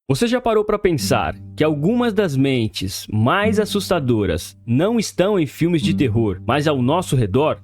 Você já parou para pensar que algumas das mentes mais assustadoras não estão em filmes de terror, mas ao nosso redor?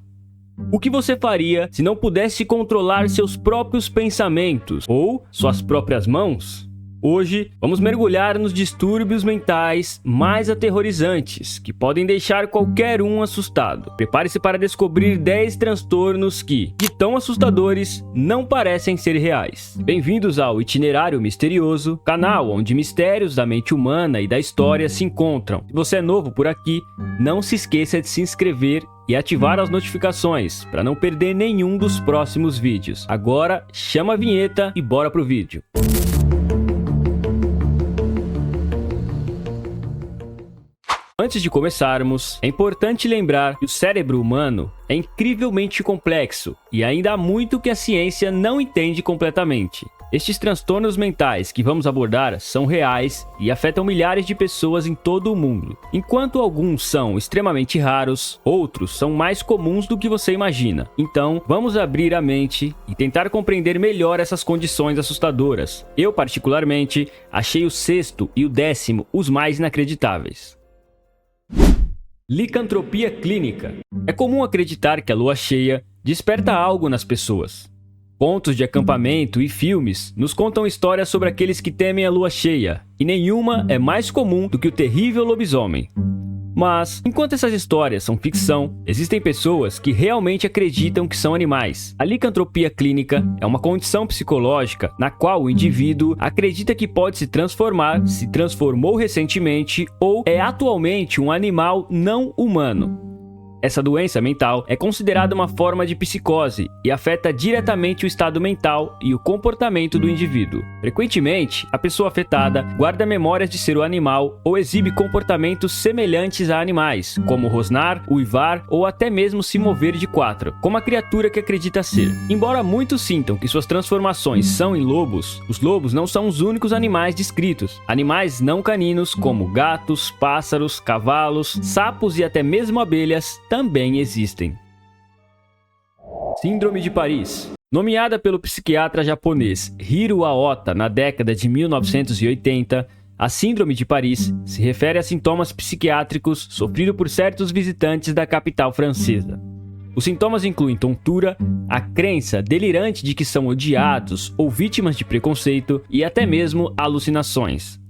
O que você faria se não pudesse controlar seus próprios pensamentos ou suas próprias mãos? Hoje, vamos mergulhar nos distúrbios mentais mais aterrorizantes que podem deixar qualquer um assustado. Prepare-se para descobrir 10 transtornos que, de tão assustadores, não parecem ser reais. Bem-vindos ao Itinerário Misterioso, canal onde mistérios da mente humana e da história se encontram. Se você é novo por aqui, não se esqueça de se inscrever e ativar as notificações para não perder nenhum dos próximos vídeos. Agora, chama a vinheta e bora pro vídeo. Antes de começarmos, é importante lembrar que o cérebro humano é incrivelmente complexo e ainda há muito que a ciência não entende completamente. Estes transtornos mentais que vamos abordar são reais e afetam milhares de pessoas em todo o mundo. Enquanto alguns são extremamente raros, outros são mais comuns do que você imagina. Então, vamos abrir a mente e tentar compreender melhor essas condições assustadoras. Eu, particularmente, achei o 6º e o 10º os mais inacreditáveis. Licantropia clínica. É comum acreditar que a lua cheia desperta algo nas pessoas. Pontos de acampamento e filmes nos contam histórias sobre aqueles que temem a lua cheia, e nenhuma é mais comum do que o terrível lobisomem. Mas, enquanto essas histórias são ficção, existem pessoas que realmente acreditam que são animais. A licantropia clínica é uma condição psicológica na qual o indivíduo acredita que pode se transformar, se transformou recentemente ou é atualmente um animal não humano. Essa doença mental é considerada uma forma de psicose e afeta diretamente o estado mental e o comportamento do indivíduo. Frequentemente, a pessoa afetada guarda memórias de ser o animal ou exibe comportamentos semelhantes a animais, como rosnar, uivar ou até mesmo se mover de quatro, como a criatura que acredita ser. Embora muitos sintam que suas transformações são em lobos, os lobos não são os únicos animais descritos. Animais não caninos, como gatos, pássaros, cavalos, sapos e até mesmo abelhas, também existem. Síndrome de Paris. Nomeada pelo psiquiatra japonês Hiro Aota na década de 1980, a Síndrome de Paris se refere a sintomas psiquiátricos sofridos por certos visitantes da capital francesa. Os sintomas incluem tontura, a crença delirante de que são odiados ou vítimas de preconceito e até mesmo alucinações.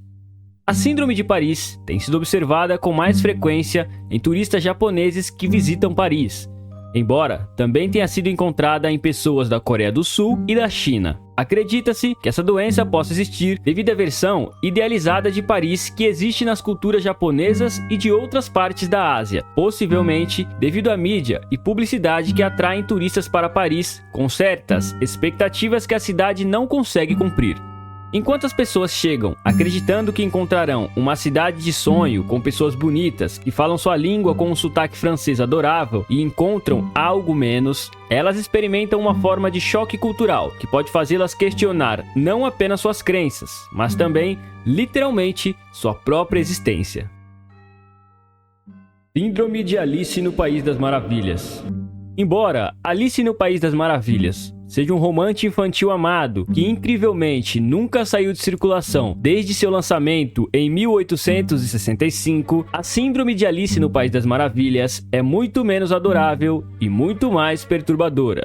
A Síndrome de Paris tem sido observada com mais frequência em turistas japoneses que visitam Paris, embora também tenha sido encontrada em pessoas da Coreia do Sul e da China. Acredita-se que essa doença possa existir devido à versão idealizada de Paris que existe nas culturas japonesas e de outras partes da Ásia, possivelmente devido à mídia e publicidade que atraem turistas para Paris com certas expectativas que a cidade não consegue cumprir. Enquanto as pessoas chegam acreditando que encontrarão uma cidade de sonho com pessoas bonitas que falam sua língua com um sotaque francês adorável e encontram algo menos, elas experimentam uma forma de choque cultural que pode fazê-las questionar não apenas suas crenças, mas também, literalmente, sua própria existência. Síndrome de Alice no País das Maravilhas. Embora Alice no País das Maravilhas seja um romance infantil amado que incrivelmente nunca saiu de circulação desde seu lançamento em 1865, a Síndrome de Alice no País das Maravilhas é muito menos adorável e muito mais perturbadora.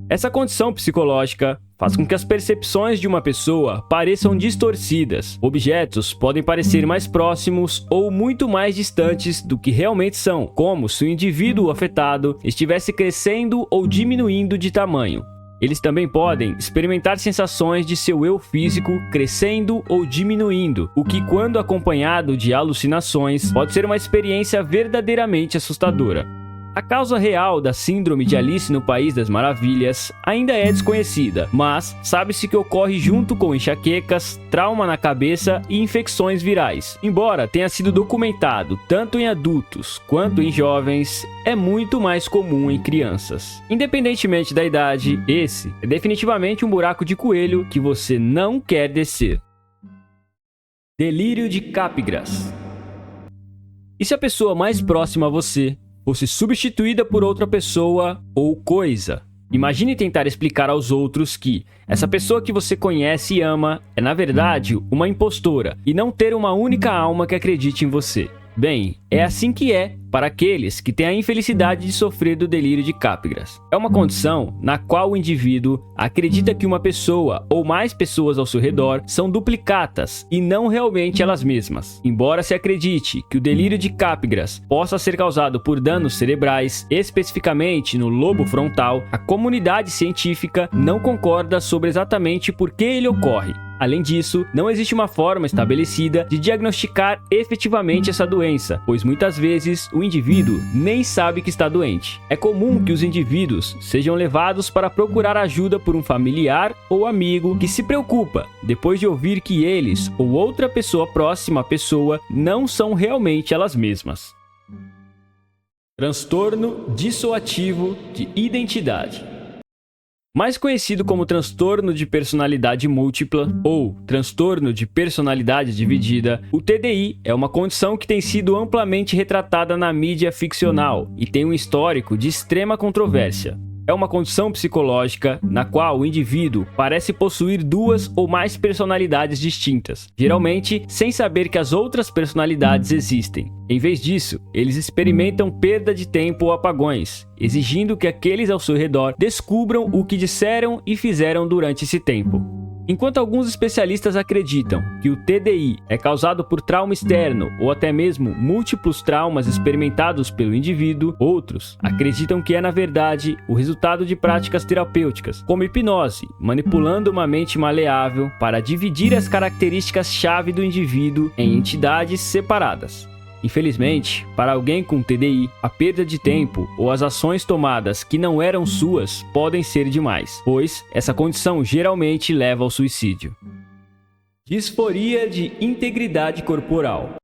Essa condição psicológica faz com que as percepções de uma pessoa pareçam distorcidas. Objetos podem parecer mais próximos ou muito mais distantes do que realmente são, como se o indivíduo afetado estivesse crescendo ou diminuindo de tamanho. Eles também podem experimentar sensações de seu eu físico crescendo ou diminuindo, o que, quando acompanhado de alucinações, pode ser uma experiência verdadeiramente assustadora. A causa real da Síndrome de Alice no País das Maravilhas ainda é desconhecida, mas sabe-se que ocorre junto com enxaquecas, trauma na cabeça e infecções virais. Embora tenha sido documentado tanto em adultos quanto em jovens, é muito mais comum em crianças. Independentemente da idade, esse é definitivamente um buraco de coelho que você não quer descer. Delírio de Capgras. E se a pessoa mais próxima a você fosse substituída por outra pessoa ou coisa? Imagine tentar explicar aos outros que essa pessoa que você conhece e ama é, na verdade, uma impostora e não ter uma única alma que acredite em você. Bem, é assim que é para aqueles que têm a infelicidade de sofrer do delírio de Capgras. É uma condição na qual o indivíduo acredita que uma pessoa ou mais pessoas ao seu redor são duplicatas e não realmente elas mesmas. Embora se acredite que o delírio de Capgras possa ser causado por danos cerebrais, especificamente no lobo frontal, a comunidade científica não concorda sobre exatamente por que ele ocorre. Além disso, não existe uma forma estabelecida de diagnosticar efetivamente essa doença, pois muitas vezes o indivíduo nem sabe que está doente. É comum que os indivíduos sejam levados para procurar ajuda por um familiar ou amigo que se preocupa, depois de ouvir que eles ou outra pessoa próxima à pessoa não são realmente elas mesmas. Transtorno dissoativo de identidade. Mais conhecido como transtorno de personalidade múltipla ou transtorno de personalidade dividida, o TDI é uma condição que tem sido amplamente retratada na mídia ficcional e tem um histórico de extrema controvérsia. É uma condição psicológica na qual o indivíduo parece possuir duas ou mais personalidades distintas, geralmente sem saber que as outras personalidades existem. Em vez disso, eles experimentam perda de tempo ou apagões, exigindo que aqueles ao seu redor descubram o que disseram e fizeram durante esse tempo. Enquanto alguns especialistas acreditam que o TDI é causado por trauma externo ou até mesmo múltiplos traumas experimentados pelo indivíduo, outros acreditam que é, na verdade, o resultado de práticas terapêuticas, como hipnose, manipulando uma mente maleável para dividir as características-chave do indivíduo em entidades separadas. Infelizmente, para alguém com TDI, a perda de tempo ou as ações tomadas que não eram suas podem ser demais, pois essa condição geralmente leva ao suicídio. Disforia de integridade corporal.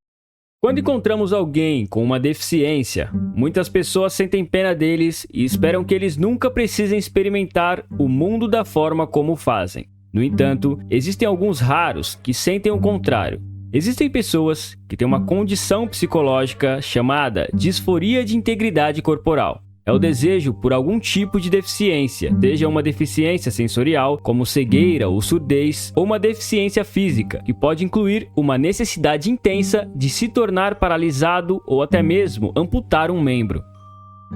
Quando encontramos alguém com uma deficiência, muitas pessoas sentem pena deles e esperam que eles nunca precisem experimentar o mundo da forma como fazem. No entanto, existem alguns raros que sentem o contrário. Existem pessoas que têm uma condição psicológica chamada disforia de integridade corporal. É o desejo por algum tipo de deficiência, seja uma deficiência sensorial, como cegueira ou surdez, ou uma deficiência física, que pode incluir uma necessidade intensa de se tornar paralisado ou até mesmo amputar um membro.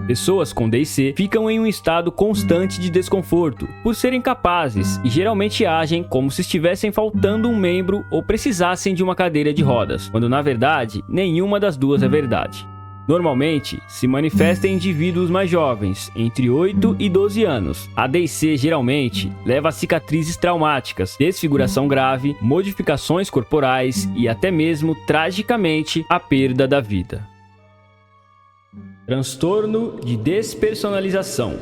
Pessoas com DIC ficam em um estado constante de desconforto por serem capazes e geralmente agem como se estivessem faltando um membro ou precisassem de uma cadeira de rodas, quando na verdade nenhuma das duas é verdade. Normalmente, se manifesta em indivíduos mais jovens, entre 8 e 12 anos. A DIC geralmente leva a cicatrizes traumáticas, desfiguração grave, modificações corporais e até mesmo, tragicamente, a perda da vida. Transtorno de despersonalização.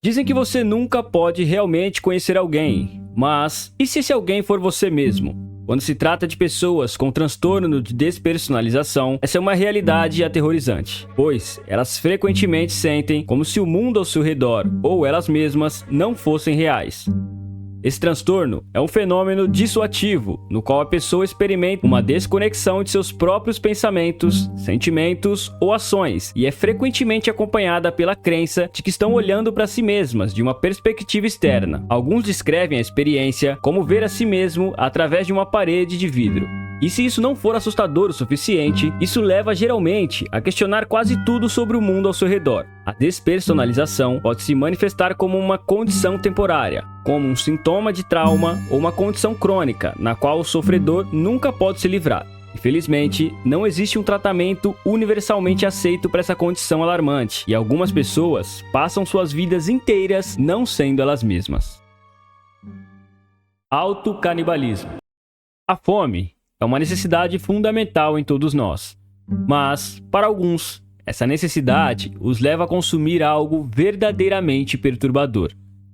Dizem que você nunca pode realmente conhecer alguém, mas e se esse alguém for você mesmo? Quando se trata de pessoas com transtorno de despersonalização, essa é uma realidade aterrorizante, pois elas frequentemente sentem como se o mundo ao seu redor ou elas mesmas não fossem reais. Esse transtorno é um fenômeno dissoativo, no qual a pessoa experimenta uma desconexão de seus próprios pensamentos, sentimentos ou ações, e é frequentemente acompanhada pela crença de que estão olhando para si mesmas de uma perspectiva externa. Alguns descrevem a experiência como ver a si mesmo através de uma parede de vidro. E se isso não for assustador o suficiente, isso leva geralmente a questionar quase tudo sobre o mundo ao seu redor. A despersonalização pode se manifestar como uma condição temporária, como um sintoma de trauma ou uma condição crônica, na qual o sofredor nunca pode se livrar. Infelizmente, não existe um tratamento universalmente aceito para essa condição alarmante, e algumas pessoas passam suas vidas inteiras não sendo elas mesmas. Autocanibalismo. A fome é uma necessidade fundamental em todos nós, mas, para alguns, essa necessidade os leva a consumir algo verdadeiramente perturbador,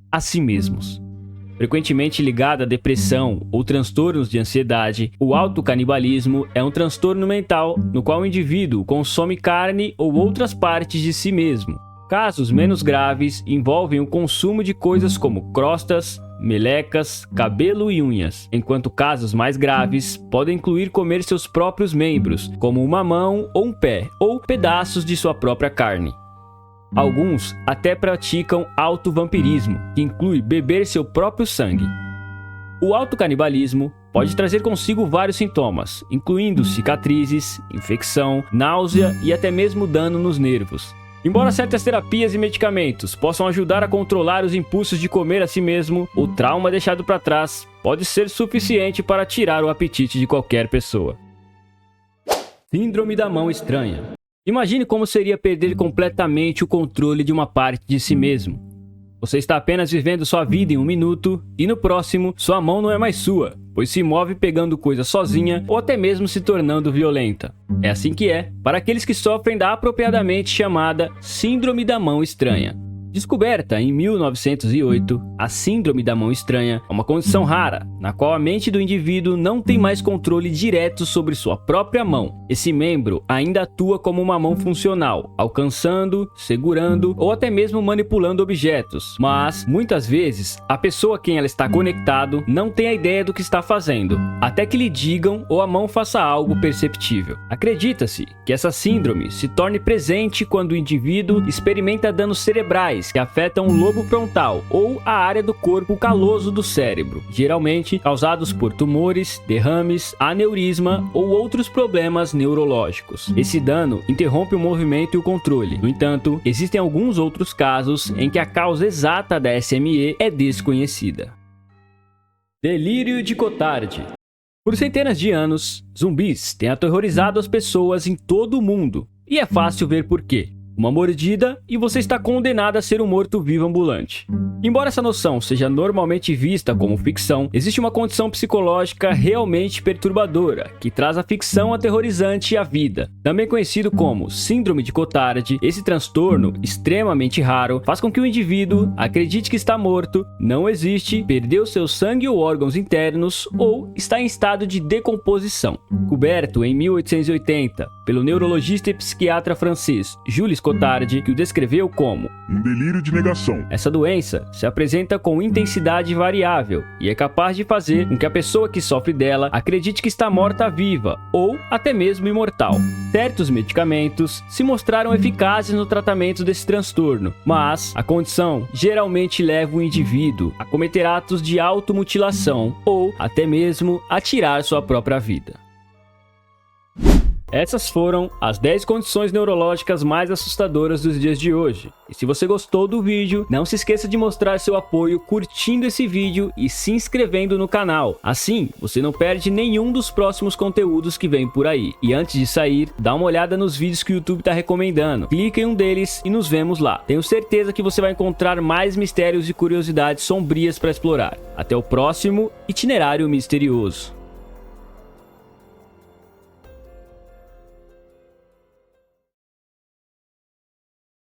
a si mesmos. Frequentemente ligado à depressão ou transtornos de ansiedade, o autocanibalismo é um transtorno mental no qual o indivíduo consome carne ou outras partes de si mesmo. Casos menos graves envolvem o consumo de coisas como crostas, melecas, cabelo e unhas, enquanto casos mais graves podem incluir comer seus próprios membros, como uma mão ou um pé, ou pedaços de sua própria carne. Alguns até praticam autovampirismo, que inclui beber seu próprio sangue. O autocanibalismo pode trazer consigo vários sintomas, incluindo cicatrizes, infecção, náusea e até mesmo dano nos nervos. Embora certas terapias e medicamentos possam ajudar a controlar os impulsos de comer a si mesmo, o trauma deixado para trás pode ser suficiente para tirar o apetite de qualquer pessoa. Síndrome da mão estranha. Imagine como seria perder completamente o controle de uma parte de si mesmo. Você está apenas vivendo sua vida em um minuto e no próximo, sua mão não é mais sua, pois se move pegando coisas sozinha ou até mesmo se tornando violenta. É assim que é para aqueles que sofrem da apropriadamente chamada Síndrome da Mão Estranha. Descoberta em 1908, a Síndrome da Mão Estranha é uma condição rara, na qual a mente do indivíduo não tem mais controle direto sobre sua própria mão. Esse membro ainda atua como uma mão funcional, alcançando, segurando ou até mesmo manipulando objetos, mas, muitas vezes, a pessoa a quem ela está conectado não tem a ideia do que está fazendo, até que lhe digam ou a mão faça algo perceptível. Acredita-se que essa síndrome se torne presente quando o indivíduo experimenta danos cerebrais que afetam o lobo frontal ou a área do corpo caloso do cérebro, geralmente causados por tumores, derrames, aneurisma ou outros problemas neurológicos. Esse dano interrompe o movimento e o controle. No entanto, existem alguns outros casos em que a causa exata da SME é desconhecida. Delírio de Cotard. Por centenas de anos, zumbis têm aterrorizado as pessoas em todo o mundo, e é fácil ver por quê. Uma mordida e você está condenado a ser um morto-vivo ambulante. Embora essa noção seja normalmente vista como ficção, existe uma condição psicológica realmente perturbadora, que traz a ficção aterrorizante à vida. Também conhecido como Síndrome de Cotard, esse transtorno, extremamente raro, faz com que o indivíduo acredite que está morto, não existe, perdeu seu sangue ou órgãos internos ou está em estado de decomposição. Coberto em 1880 pelo neurologista e psiquiatra francês Jules Cotard, que o descreveu como um delírio de negação. Essa doença se apresenta com intensidade variável e é capaz de fazer com que a pessoa que sofre dela acredite que está morta-viva ou até mesmo imortal. Certos medicamentos se mostraram eficazes no tratamento desse transtorno, mas a condição geralmente leva o indivíduo a cometer atos de automutilação ou até mesmo a tirar sua própria vida. Essas foram as 10 condições neurológicas mais assustadoras dos dias de hoje. E se você gostou do vídeo, não se esqueça de mostrar seu apoio curtindo esse vídeo e se inscrevendo no canal. Assim, você não perde nenhum dos próximos conteúdos que vem por aí. E antes de sair, dá uma olhada nos vídeos que o YouTube está recomendando. Clica em um deles e nos vemos lá. Tenho certeza que você vai encontrar mais mistérios e curiosidades sombrias para explorar. Até o próximo Itinerário Misterioso.